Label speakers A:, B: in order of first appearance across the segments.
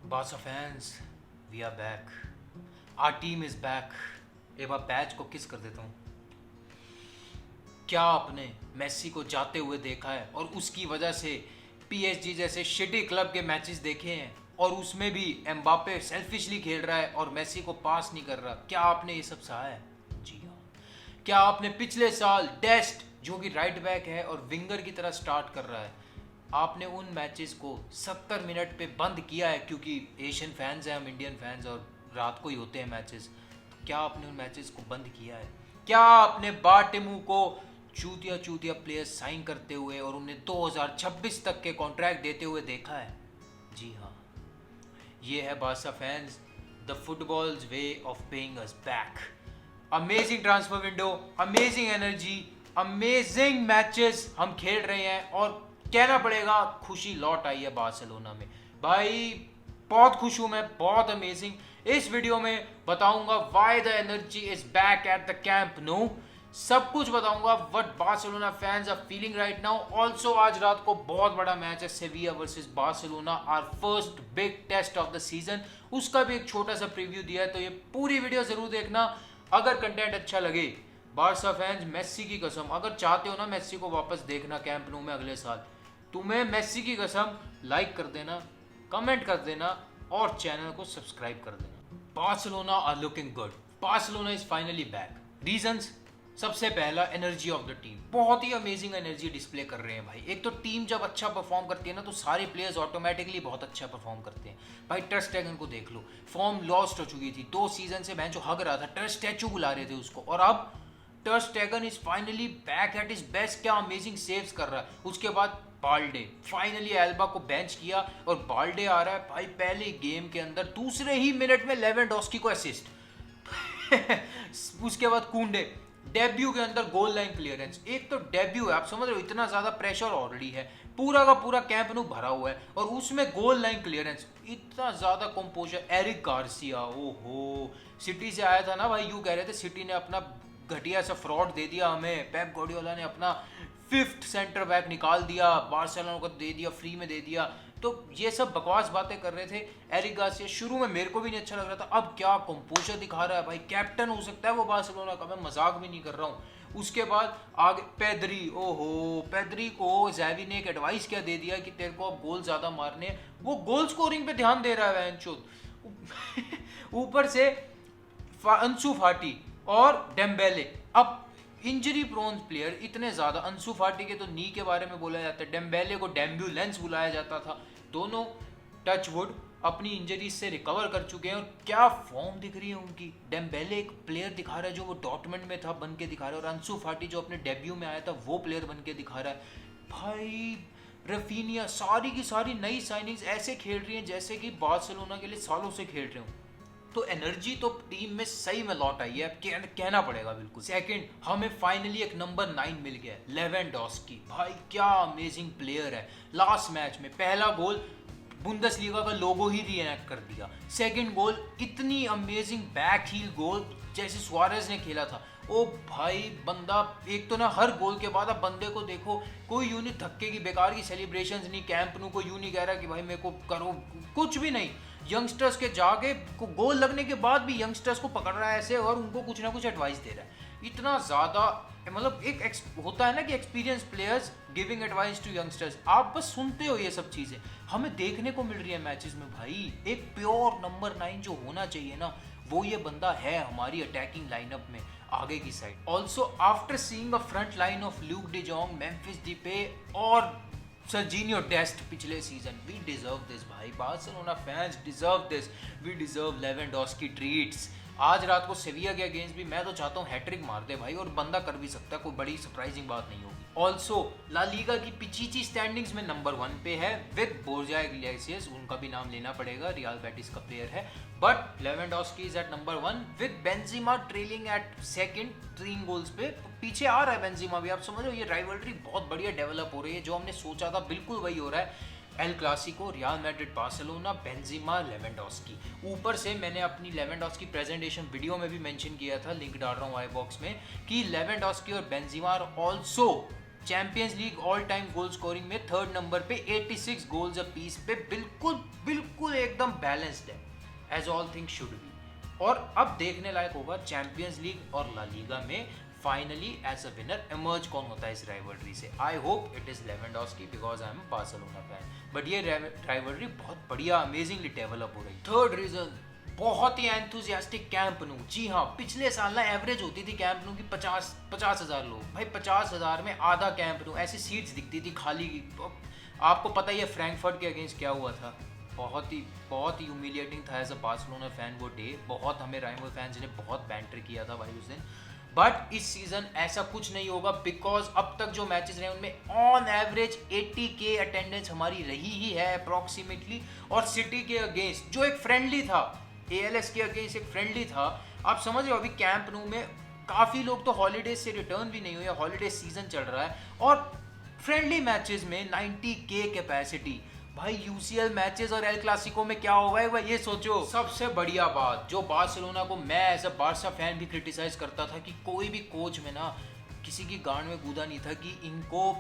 A: Barca fans, we are back. Our team is back. एक बार batch को किस कर देता हूँ. क्या आपने मेसी को जाते हुए देखा है और उसकी वजह से PSG जैसे शिटी क्लब के मैचेस देखे हैं और उसमें भी एम्बापे सेल्फिशली खेल रहा है और मेसी को पास नहीं कर रहा. क्या आपने ये सब सहा है? जी हाँ. क्या आपने पिछले साल डेस्ट जो कि राइट बैक है और विंगर की तरह स्टार्ट कर रहा है, आपने उन मैचेस को 70 मिनट पे बंद किया है क्योंकि एशियन फैंस हैं, हम इंडियन फैंस और रात को ही होते हैं मैचेस. तो क्या आपने उन मैचेस को बंद किया है? क्या आपने बार्टेमू को चूतिया प्लेयर्स साइन करते हुए और उन्हें 2026 तक के कॉन्ट्रैक्ट देते हुए देखा है? जी हाँ, ये है Barca fans, the footballs way of paying us back. Amazing transfer window, amazing energy, amazing matches हम खेल रहे हैं और कहना पड़ेगा खुशी लौट आई है बार्सिलोना में. भाई बहुत खुश हूं मैं, बहुत अमेजिंग. इस वीडियो में बताऊंगा why the energy is back at the Camp Nou. सब कुछ बताऊंगा what Barcelona fans are feeling right now. Also आज रात को बहुत बड़ा मैच है, Sevilla versus Barcelona, our first big test of the season. उसका भी एक छोटा सा प्रीव्यू दिया है, तो ये पूरी वीडियो जरूर देखना. अगर कंटेंट अच्छा लगे, बार्सा फैंस मेसी की कसम, अगर चाहते हो ना मेसी को वापस देखना कैंप नो में अगले साल, तुम्हें मेसी की कसम लाइक कर देना, कमेंट कर देना और चैनल को सब्सक्राइब कर देना. Barcelona are looking good. Barcelona is finally back. Reasons, सबसे पहला एनर्जी ऑफ द टीम. बहुत ही अमेजिंग एनर्जी डिस्प्ले कर रहे हैं भाई. एक तो टीम जब अच्छा परफॉर्म करती है ना तो सारे प्लेयर्स ऑटोमेटिकली बहुत अच्छा परफॉर्म करते हैं. भाई टर स्टेगन को देख लो, फॉर्म लॉस्ट हो चुकी थी 2 सीजन से, मैं जो हग रहा था टर स्टैचू बुला रहे थे उसको, और अब टर स्टेगन is finally back at his best. क्या अमेजिंग सेव्स कर रहा है. उसके बाद बाल्डे, फाइनली एल्बा को बेंच किया और बाल्डे आ रहा है भाई पहले गेम के अंदर दूसरे ही मिनट में लेवेंडोस्की को असिस्ट. उसके बाद कुंडे डेब्यू के अंदर गोल लाइन क्लियरेंस. एक तो डेब्यू है, आप समझ रहे हो, इतना ज्यादा प्रेशर ऑलरेडी है, पूरा का पूरा कैंप नु भरा हुआ है और उसमें गोल लाइन क्लियरेंस, इतना ज्यादा कंपोजर. एरिक गार्सिया, ओहो, सिटी से आया था ना भाई, यूं कह रहे थे सिटी ने अपना घटिया सा फ्रॉड दे दिया हमें, पेप गार्डियोला ने अपना 5th सेंटर बैक निकाल दिया, बार्सिलोना को दे दिया, फ्री में दे दिया. तो ये सब बकवास बातें कर रहे थे. एरिक गार्सिया शुरू में मेरे को भी नहीं अच्छा लग रहा था, अब क्या कंपोजर दिखा रहा है भाई, कैप्टन हो सकता है वो बार्सिलोना का, मैं मजाक भी नहीं कर रहा हूँ. उसके बाद आगे पेद्री, ओहो, पेद्री को ज़ैवी ने एक एडवाइस क्या दे दिया कि तेरे को अब गोल ज़्यादा मारने हैं, वो गोल स्कोरिंग पे ध्यान दे रहा है ऊपर से अंसु फाटी और डेम्बेले. अब इंजरी प्रोन प्लेयर इतने ज़्यादा, अंसु फाटी के तो नी के बारे में बोला जाता है, डेम्बेले को डेम्बुलेंस बुलाया जाता था. दोनों टचवुड अपनी इंजरी से रिकवर कर चुके हैं और क्या फॉर्म दिख रही है उनकी. डेम्बेले एक प्लेयर दिखा रहा है जो वो डॉर्टमंड में था बन के दिखा रहा है, और अंसु फाटी जो अपने डेब्यू में आया था वो प्लेयर बन के दिखा रहा है. भाई रफीनिया, सारी की सारी नई साइनिंग्स ऐसे खेल रही हैं जैसे कि बार्सिलोना के लिए सालों से खेल रहे हो. तो एनर्जी तो टीम में सही में लौट आई है, कहना पड़ेगा बिल्कुल. सेकंड, हमें फाइनली एक नंबर 9 मिल गया, लेवेंडोस्की. भाई क्या अमेजिंग प्लेयर है. लास्ट मैच में पहला गोल बुंदेसलीगा का लोगो ही रीएक्ट कर दिया. सेकंड गोल इतनी अमेजिंग बैक हील गोल जैसे सुआरेज ने खेला था. ओ भाई बंदा, एक तो ना हर गोल के बाद आप बंदे को देखो, कोई यूं नहीं धक्के की बेकार की सेलिब्रेशंस नहीं, कैंप नु को यूं नहीं कह रहा कि भाई मेरे को करो, कुछ भी नहीं. यंगस्टर्स के जाके गोल लगने के बाद भी यंगस्टर्स को पकड़ रहा है ऐसे और उनको कुछ ना कुछ एडवाइस दे रहा है. इतना ज़्यादा, मतलब एक होता है ना कि experience players giving advice to youngsters, आप बस सुनते हो ये सब चीज़ें, हमें देखने को मिल रही है मैचेस में. भाई एक प्योर नंबर 9 जो होना चाहिए ना, वो ये बंदा है हमारी अटैकिंग लाइनअप में आगे की side. Also after seeing a front line of Luuk de Jong, Memphis Depay और सर्जिनियो डेस्ट पिछले सीजन, वी डिजर्व दिस भाई. Barcelona fans deserve this. We deserve Lewandowski treats. आज रात को सेविया के अगेंस्ट भी मैं तो चाहता हूँ हैट्रिक मार दे भाई, और बंदा कर भी सकता है, कोई बड़ी सरप्राइजिंग बात नहीं होगी. ऑल्सो ला लीगा की पिचीची स्टैंडिंग्स में नंबर 1 पे है विद बोर्जा इग्लेसियस, उनका भी नाम लेना पड़ेगा, रियल बेटिस का प्लेयर है. But Lewandowski is at number 1 with Benzema trailing at second 3 goals पे. पीछे आ रहा है बेंजिमा भी, आप समझ लो ये राइवलरी बहुत बढ़िया डेवलप हो रही है. जो हमने सोचा था बिल्कुल वही हो रहा है. El Clasico, real Madrid Barcelona, Benzema, Lewandowski. ऊपर से मैंने अपनी लेवेंडोस्की प्रेजेंटेशन वीडियो में भी मेंशन किया था, लिंक डाल रहा हूँ आई बॉक्स में, कि लेवेंडोस्की और Benzema are also Champions League all time goal scoring में थर्ड नंबर पे 86 गोल्स अ पीस पे बिल्कुल बिल्कुल एकदम बैलेंस्ड है as all things should be. और अब देखने लायक होगा चैंपियंस लीग और ला लीगा में finally as a winner emerge कौन होता है इस राइवलरी से। I hope it is Lewandowski because I am Barcelona fan, but ये राइवलरी बहुत बढ़िया अमेजिंगली डेवलप हो रही। थर्ड रीजन, बहुत ही एंथुजियास्टिक कैंप नू। जी हाँ, पिछले साल ना एवरेज होती थी कैंप नू की 50,000 लोग। भाई 50,000 में आधा कैंप नू, ऐसी सीट्स दिखती थी खाली की। आपको पता ही है फ्रैंकफर्ट के अगेंस्ट क्या हुआ था, बहुत ही ह्यूमिलिएटिंग था एज अ बार्सिलोना फैन वो डे। बहुत हमें राइवल फैंस ने बहुत बैंटर किया था भाई उस दिन। बट इस सीजन ऐसा कुछ नहीं होगा बिकॉज अब तक जो मैचेस रहे उनमें ऑन एवरेज 80K अटेंडेंस हमारी रही ही है अप्रॉक्सीमेटली। और सिटी के अगेंस्ट जो एक फ्रेंडली था, ALS के अगेंस्ट एक फ्रेंडली था, आप समझ रहे हो अभी कैंप नू में काफ़ी लोग तो हॉलीडेज से रिटर्न भी नहीं हुए, हॉलीडे सीजन चल रहा है और फ्रेंडली मैचेस में 90K कैपेसिटी। भाई UCL मैचेस और एल क्लासिको में क्या होगा एक बार ये सोचो। सबसे बढ़िया बात जो बार्सिलोना को मैं एज अ बार्सा फैन भी क्रिटिसाइज करता था कि कोई भी कोच में ना किसी की गांड में कूदा नहीं था कि इनको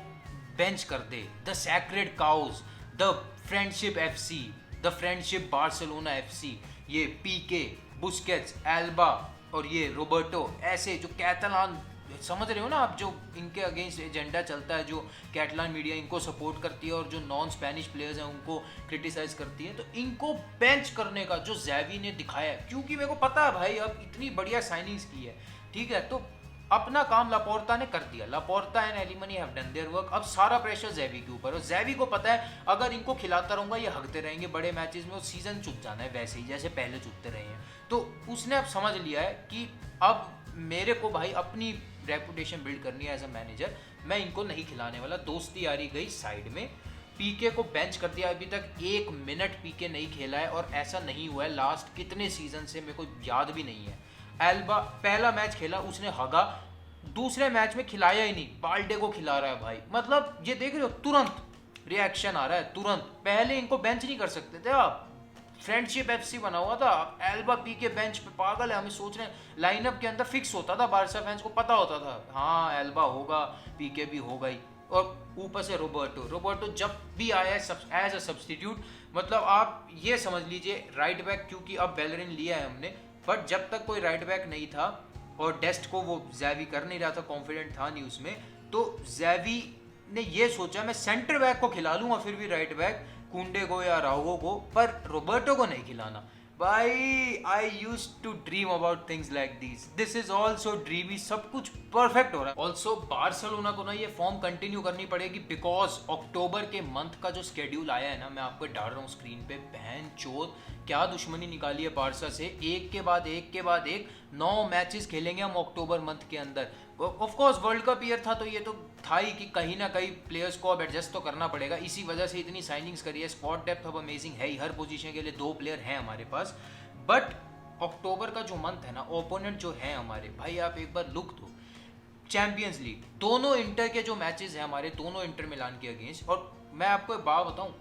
A: बेंच कर दे। The sacred cows, the friendship FC, the friendship Barcelona FC, ये PK, बुस्केट्स, एल्बा और ये रोबर्टो, ऐसे जो कैटलान, समझ रहे हो ना आप, जो इनके अगेंस्ट एजेंडा चलता है, जो कैटलान मीडिया इनको सपोर्ट करती है और जो नॉन स्पेनिश प्लेयर्स हैं उनको क्रिटिसाइज करती है, तो इनको बेंच करने का जो ज़ैवी ने दिखाया है, क्योंकि मेरे को पता है भाई अब इतनी बढ़िया साइनिंग्स की है, ठीक है, तो अपना काम लापोर्ता ने कर दिया। Laporta and alimony have done their work. अब सारा प्रेशर ज़ैवी के ऊपर, और ज़ैवी को पता है अगर इनको खिलाता रहूँगा ये हकते रहेंगे बड़े मैचेस में और सीजन चुप जाना है वैसे ही जैसे पहले चुपते रहे हैं। तो उसने अब समझ लिया है कि अब मेरे को भाई अपनी रेपुटेशन बिल्ड करनी है एज अ मैनेजर, मैं इनको नहीं खिलाने वाला। दोस्ती यारी गई साइड में, PK को बेंच कर दिया। अभी तक 1 मिनट PK नहीं खेला है और ऐसा नहीं हुआ है लास्ट कितने सीजन से, मेरे को याद भी नहीं है। एल्बा पहला मैच खेला उसने हगा, दूसरे मैच में खिलाया ही नहीं, बाल्डे को खिला रहा है भाई। मतलब ये देख रहे हो तुरंत रिएक्शन आ रहा है तुरंत। पहले इनको बेंच नहीं कर सकते थे आप, फ्रेंडशिप FC बना हुआ था, एल्बा PK बेंच पे पागल है। हमें सोच रहे हैं लाइनअप के अंदर फिक्स होता था, बार्सा फैंस को पता होता था हाँ एल्बा होगा, PK भी होगा ही। और ऊपर से रोबर्टो जब भी आया है एज अ सब्सटीट्यूट, मतलब आप ये समझ लीजिए राइट बैक, क्योंकि अब बेलरिन लिया है हमने, बट जब तक कोई राइट बैक नहीं था और डेस्ट को वो ज़ैवी कर नहीं रहा था, कॉन्फिडेंट था नहीं उसमें, तो ज़ैवी ने ये सोचा मैं सेंटर बैक को खिला लूँगा फिर भी राइट बैक कुंडे को या राहुगो को, पर रोबर्टो को नहीं खिलाना। भाई I use to dream about things like this is also dreamy, सब कुछ परफेक्ट हो रहा है। ऑल्सो बार्सिलोना को ना ये फॉर्म कंटिन्यू करनी पड़ेगी बिकॉज अक्टूबर के मंथ का जो स्केड्यूल आया है ना, मैं आपको डाल रहा हूँ स्क्रीन पे, बहन चोद क्या दुश्मनी निकाली है बार्सा से, एक के बाद एक 9 मैचेस खेलेंगे हम अक्टूबर मंथ के अंदर। Of course world cup year था तो ये तो था ही कि कहीं ना कहीं प्लेयर्स को अब एडजस्ट तो करना पड़ेगा, इसी वजह से इतनी साइनिंग्स करी है। स्क्वाड डेप्थ अब अमेजिंग है ही, हर पोजीशन के लिए 2 प्लेयर हैं हमारे पास। बट अक्टूबर का जो मंथ है ना, ओपोनेंट जो है हमारे, भाई आप एक बार लुक दो, चैंपियंस लीग, दोनों इंटर के जो मैचेस हैं हमारे, दोनों इंटर मिलान के अगेंस्ट। और मैं आपको एक बात बताऊं,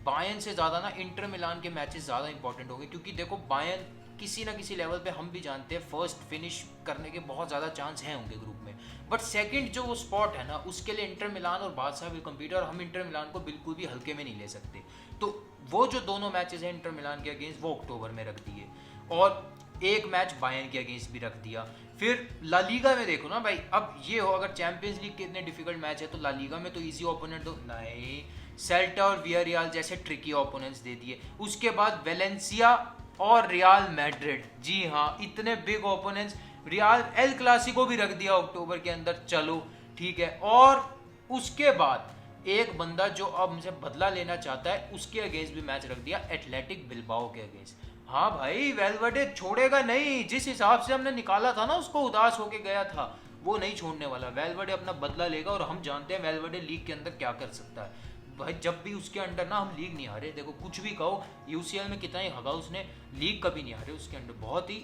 A: बायर्न से ज़्यादा ना इंटर मिलान के मैचेस ज़्यादा इंपॉर्टेंट होंगे, क्योंकि देखो बायर्न किसी ना किसी लेवल पे हम भी जानते हैं फर्स्ट फिनिश करने के बहुत ज़्यादा चांस हैं उनके ग्रुप में, बट सेकंड जो वो स्पॉट है ना उसके लिए इंटर मिलान और बादशाह विल कम्पीट, और हम इंटर मिलान को बिल्कुल भी हल्के में नहीं ले सकते। तो वो जो दोनों मैचेस हैं इंटर मिलान के अगेंस्ट वो अक्टूबर में रख दिए, और एक मैच बायर्न के अगेंस्ट भी रख दिया। फिर ला लीगा में देखो ना भाई, अब ये हो अगर चैंपियंस लीग के इतने डिफिकल्ट मैच है तो ला लीगा में तो इजी ओपोनेंट दो, नहीं सेल्टा और वियारियल जैसे ट्रिकी ओपोनेंट्स दे दिए। उसके बाद वेलेंसिया और रियल मैड्रिड, जी हाँ इतने big opponents, real El Clasico भी रख दिया अक्टूबर के अंदर, चलो ठीक है। और उसके बाद एक बंदा जो अब मुझे बदला लेना चाहता है उसके अगेंस्ट भी मैच रख दिया, एथलेटिक बिल्बाओ के अगेंस्ट। हाँ भाई वेलवर्डे छोड़ेगा नहीं, जिस हिसाब से हमने निकाला था ना उसको, उदास होके गया था, वो नहीं छोड़ने वाला। वेलवर्डे अपना बदला लेगा और हम जानते हैं वेलवर्डे लीग के अंदर क्या कर सकता है भाई। जब भी उसके अंडर ना हम लीग नहीं हारे, देखो कुछ भी कहो, UCL में कितना ही हगा उसने, लीग कभी नहीं हारे उसके अंडर। बहुत ही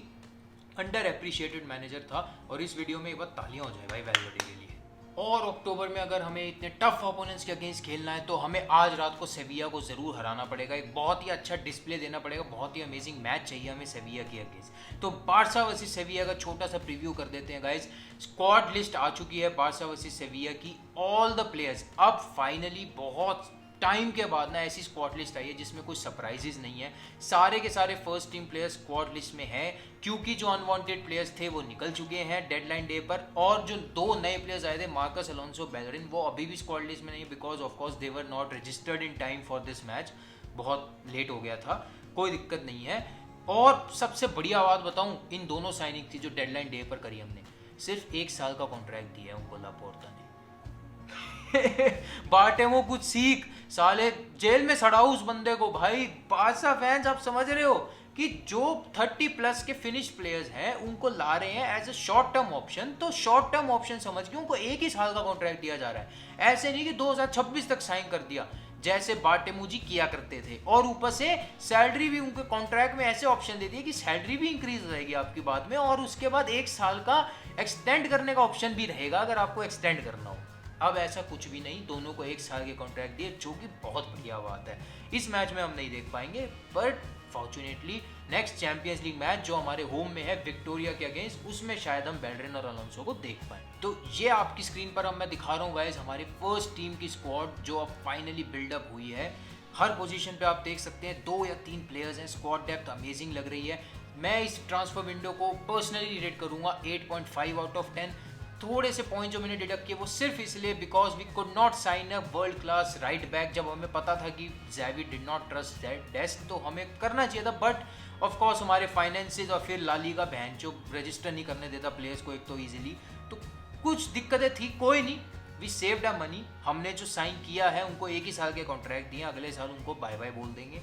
A: अंडर एप्रिशिएटेड मैनेजर था, और इस वीडियो में एक बार तालियां हो जाए भाई वेलवर्डे के लिए। और अक्टूबर में अगर हमें इतने टफ ओपोनेंट्स के अगेंस्ट खेलना है तो हमें आज रात को सेविया को ज़रूर हराना पड़ेगा, एक बहुत ही अच्छा डिस्प्ले देना पड़ेगा, बहुत ही अमेजिंग मैच चाहिए हमें सेविया के अगेंस्ट। तो बार्सा वर्सेस सेविया का छोटा सा प्रीव्यू कर देते हैं गाइज। स्क्वाड लिस्ट आ चुकी है बार्सा वर्सेस सेविया की, ऑल द प्लेयर्स। अब फाइनली बहुत टाइम के बाद ना ऐसी स्क्वाड लिस्ट आई है जिसमें कोई सरप्राइजेस नहीं है। सारे के सारे first team players squad list में हैं, क्योंकि जो अनवांटेड प्लेयर्स थे वो निकल चुके हैं डेडलाइन डे पर, और जो 2 नए प्लेयर्स आए थे मार्कस अलोंसो, बेलरिन, वो अभी भी स्क्वाड लिस्ट में नहीं, because of course they were not registered in time for this match, बहुत लेट हो गया था, कोई दिक्कत नहीं है। और सबसे बढ़िया बात बताऊं, इन दोनों साइनिंग थी जो डेडलाइन डे पर करी हमने, सिर्फ 1 साल का कॉन्ट्रैक्ट दिया है उनको लापोर्ता ने। बार्टेमो कुछ सीख, साले जेल में सड़ा उस बंदे को। भाई बारसा फैंस, आप समझ रहे हो कि जो 30+ के फिनिश प्लेयर्स हैं उनको ला रहे हैं as a short term option, तो शॉर्ट टर्म ऑप्शन समझ के उनको 1 ही साल का कॉन्ट्रैक्ट दिया जा रहा है। ऐसे नहीं कि 2026 तक साइन कर दिया जैसे बार्टेमो जी किया करते थे, और ऊपर से सैलरी भी उनके कॉन्ट्रैक्ट में ऐसे ऑप्शन दे दिए कि सैलरी भी इंक्रीज हो जाएगी आपकी बाद में, और उसके बाद 1 साल का एक्सटेंड करने का ऑप्शन भी रहेगा अगर आपको एक्सटेंड करना हो। अब ऐसा कुछ भी नहीं, दोनों को 1 साल के कॉन्ट्रैक्ट दिए, जो कि बहुत बढ़िया बात है। इस मैच में हम नहीं देख पाएंगे, but fortunately next champions league match जो हमारे होम में है विक्टोरिया के अगेंस्ट, उसमें शायद हम बेलरिन और अलोंसो को देख पाए। तो ये आपकी स्क्रीन पर अब मैं दिखा रहा हूँ गाइस हमारे फर्स्ट टीम की स्क्वाड जो अब फाइनली बिल्डअप हुई है। हर पोजीशन पे आप देख सकते हैं 2 या 3 प्लेयर्स हैं, स्क्वाड डेप्थ अमेजिंग लग रही है। मैं इस ट्रांसफर विंडो को पर्सनली रेट करूंगा 8.5 आउट ऑफ 10। थोड़े से पॉइंट जो मैंने डिडक्ट किए वो सिर्फ इसलिए because we could not sign a world class right back, जब हमें पता था कि Xavi did not trust that Dest, तो हमें करना चाहिए था। बट ऑफ कोर्स हमारे फाइनेंसेस और फिर लालीगा बहन जो रजिस्टर नहीं करने देता प्लेयर्स को एक तो ईजिली, तो कुछ दिक्कतें थी, कोई नहीं, वी सेव्ड अ मनी। हमने जो साइन किया है उनको 1 ही साल के कॉन्ट्रैक्ट दिए, अगले साल उनको बाय बाय बोल देंगे,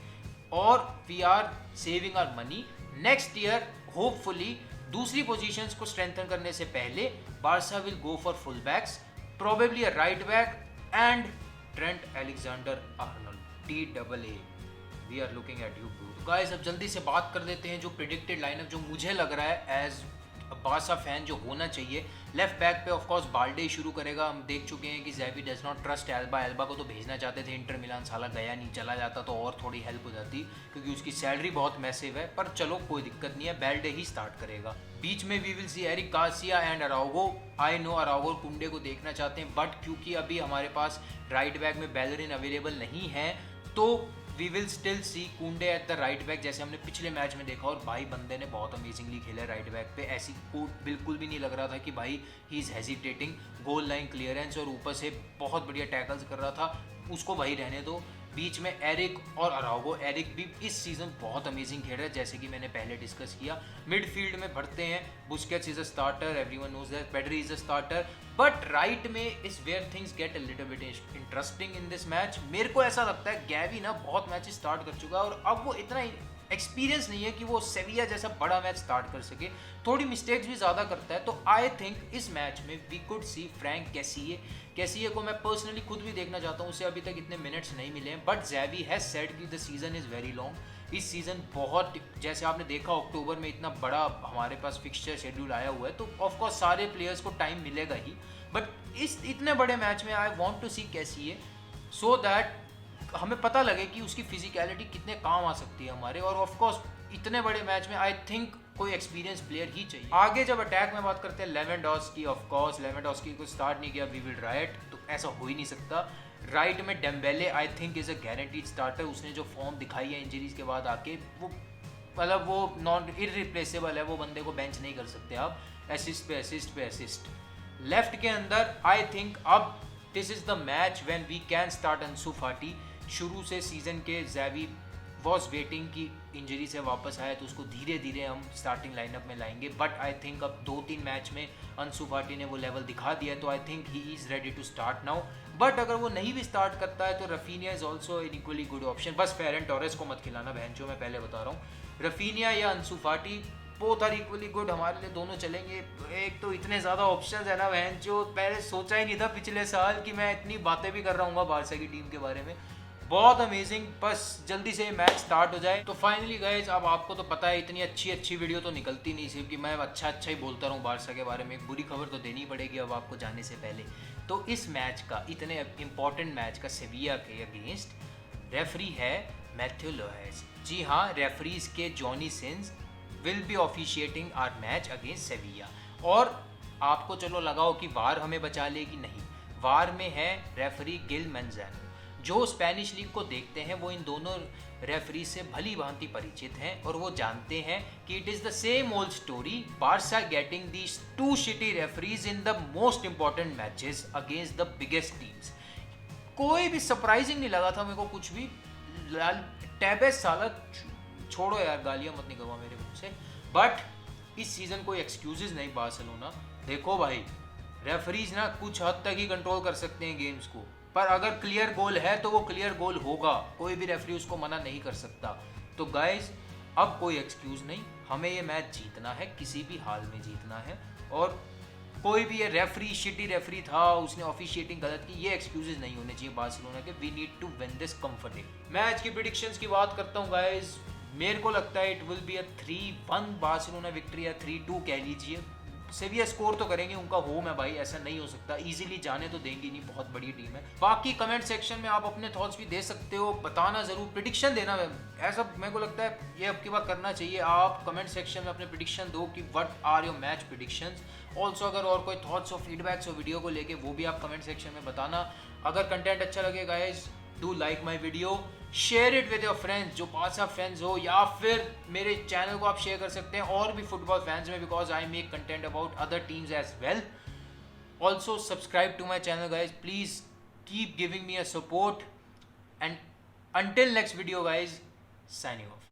A: और we are saving our money. Next year hopefully दूसरी पोजीशंस को स्ट्रेंथन करने से पहले Barça will go for full backs, probably a right back and Trent Alexander Arnold TAA। We are looking at you bro. Guys अब जल्दी से बात कर देते हैं जो प्रिडिक्टेड लाइनअप जो मुझे लग रहा है एज बारसा फैन जो होना चाहिए। लेफ्ट बैक पे ऑफ कोर्स बाल्डे शुरू करेगा। हम देख चुके हैं कि Xavi does not trust Alba. Alba को तो भेजना चाहते थे इंटर मिलान, साला गया नहीं, चला जाता तो और थोड़ी हेल्प हो जाती क्योंकि उसकी सैलरी बहुत मैसिव है, पर चलो कोई दिक्कत नहीं है, बाल्डे ही स्टार्ट करेगा। बीच में we will see Eric Garcia and Araujo. I know Araujo Kounde को देखना चाहते हैं, बट क्योंकि अभी हमारे पास राइट बैक में बेलरिन अवेलेबल नहीं है तो वी विल स्टिल सी कुंडे एट द राइट बैक, जैसे हमने पिछले मैच में देखा। और भाई बंदे ने बहुत अमेजिंगली खेला राइट बैक पे, ऐसी को बिल्कुल भी नहीं लग रहा था कि भाई he is hesitating. Goal line clearance और ऊपर से बहुत बढ़िया टैकल्स कर रहा था, उसको वही रहने दो। बीच में एरिक और अराउगो। एरिक भी इस सीज़न बहुत अमेजिंग खेल रहा है जैसे कि मैंने पहले डिस्कस किया। मिडफील्ड में भरते हैं, Busquets is a starter, everyone knows that, Pedri is a starter, but right में is where things get a little bit interesting in this match. मेरे को ऐसा लगता है गैवी ना बहुत मैच स्टार्ट कर चुका है और अब वो इतना एक्सपीरियंस नहीं है कि वो सेविया जैसा बड़ा मैच स्टार्ट कर सके, थोड़ी मिस्टेक्स भी ज़्यादा करता है। तो आई थिंक इस मैच में वी कुड सी फ्रैंक कैसिए को मैं पर्सनली खुद भी देखना चाहता हूँ, उसे अभी तक इतने मिनट्स नहीं मिले हैं, बट ज़ैवी हैज सेड कि the season is very long. इस सीज़न बहुत, जैसे आपने देखा अक्टूबर में इतना बड़ा हमारे पास फिक्सचर शेड्यूल आया हुआ है, तो ऑफकोर्स सारे प्लेयर्स को टाइम मिलेगा ही, बट इस इतने बड़े मैच में I want to see Kessie so that हमें पता लगे कि उसकी फिजिकलिटी कितने काम आ सकती है हमारे। और ऑफ कोर्स इतने बड़े मैच में आई थिंक कोई एक्सपीरियंस प्लेयर ही चाहिए। आगे जब अटैक में बात करते हैं लेवेंडोस्की, ऑफ कोर्स लेवेंडोस्की को स्टार्ट नहीं किया, वी विल राइट, तो ऐसा हो ही नहीं सकता। राइट में Dembélé I think is a guaranteed starter. उसने जो फॉर्म दिखाई है इंजरीज के बाद आके, वो मतलब वो नॉन इररिप्लेसेबल है, वो बंदे को बेंच नहीं कर सकते आप। असिस्ट पे असिस्ट। लेफ्ट के अंदर आई थिंक अब this is the match when we can start Ansu Fati. शुरू से सीज़न के ज़ैवी वॉज वेटिंग कि इंजरी से वापस आए तो उसको धीरे धीरे हम स्टार्टिंग लाइनअप में लाएंगे, बट आई थिंक अब 2-3 मैच में अंसु फाटी ने वो लेवल दिखा दिया है, तो I think he is ready to start now. But अगर वो नहीं भी स्टार्ट करता है तो Raphinha is also an equally good option. बस फेरन टोरेस को मत खिलाना बहन, जो मैं पहले बता रहा हूँ। रफीनिया या अंसु फाटी बोथ आर इक्वली गुड, हमारे लिए दोनों चलेंगे। एक तो इतने ज़्यादा ऑप्शंस है ना बहन, जो पहले सोचा ही नहीं था पिछले साल कि मैं इतनी बातें भी कर रहा हूँ बारसा की टीम के बारे में। बहुत अमेजिंग, बस जल्दी से मैच स्टार्ट हो जाए। तो फाइनली गाइज, अब आपको तो पता है इतनी अच्छी वीडियो तो निकलती नहीं, सिर्फ कि मैं अच्छा ही बोलता रहूँ बारसा के बारे में। एक बुरी खबर तो देनी पड़ेगी अब आपको जाने से पहले। तो इस मैच का, इतने इंपॉर्टेंट मैच का सेविया के अगेंस्ट रेफरी है मैथ्यू लोहेस। जी हाँ, रेफरीज के Johnny Sins will be officiating our match against Sevilla. और आपको चलो लगाओ कि वार हमें बचा लेगी, नहीं, वार में है रेफरी गिल मेंजानो। जो स्पेनिश लीग को देखते हैं वो इन दोनों रेफरी से भली भांति परिचित हैं और वो जानते हैं कि it is the same old story, Barça getting these two shitty referees in the most important matches against the biggest teams. कोई भी सरप्राइजिंग नहीं लगा था मेरे को कुछ भी। टेबेस साला छोड़ो यार, गालियां मत निकलवा मेरे मुंह से। बट इस सीजन कोई एक्सक्यूजेस नहीं बार्सिलोना। देखो भाई, रेफरीज ना कुछ हद तक ही कंट्रोल कर सकते हैं गेम्स को, पर अगर क्लियर गोल है तो वो क्लियर गोल होगा, कोई भी रेफरी उसको मना नहीं कर सकता। तो गाइज अब कोई एक्सक्यूज नहीं, हमें ये मैच जीतना है, किसी भी हाल में जीतना है। और कोई भी ये रेफरी शिटी रेफरी था, उसने ऑफिशिएटिंग गलत की, ये एक्सक्यूजेज नहीं होने चाहिए बार्सिलोना के। We need to win this comfortably. Match की प्रेडिक्शंस की बात करता हूँ गाइज, मेरे को लगता है it will be a 3-1 Barcelona victory या 3-2 कह लीजिए। सेविया स्कोर तो करेंगे, उनका होम है भाई, ऐसा नहीं हो सकता, इजीली जाने तो देंगे नहीं, बहुत बड़ी टीम है। बाकी कमेंट सेक्शन में आप अपने थॉट्स भी दे सकते हो, बताना जरूर, प्रेडिक्शन देना, ऐसा मेरे को लगता है ये अब की बार करना चाहिए। आप कमेंट सेक्शन में अपने प्रेडिक्शन दो कि what are your match predictions. Also अगर और कोई थॉट्स और फीडबैक्स हो वीडियो को लेके, वो भी आप कमेंट सेक्शन में बताना। अगर कंटेंट अच्छा लगे guys, do like my video, share it with your friends जो बारसा फैंस हो, या फिर मेरे चैनल को आप शेयर कर सकते हैं और भी फुटबॉल फैंस में, because I make content about other teams as well. Also subscribe to my channel guys, please keep giving me a support, and until next video guys, signing off.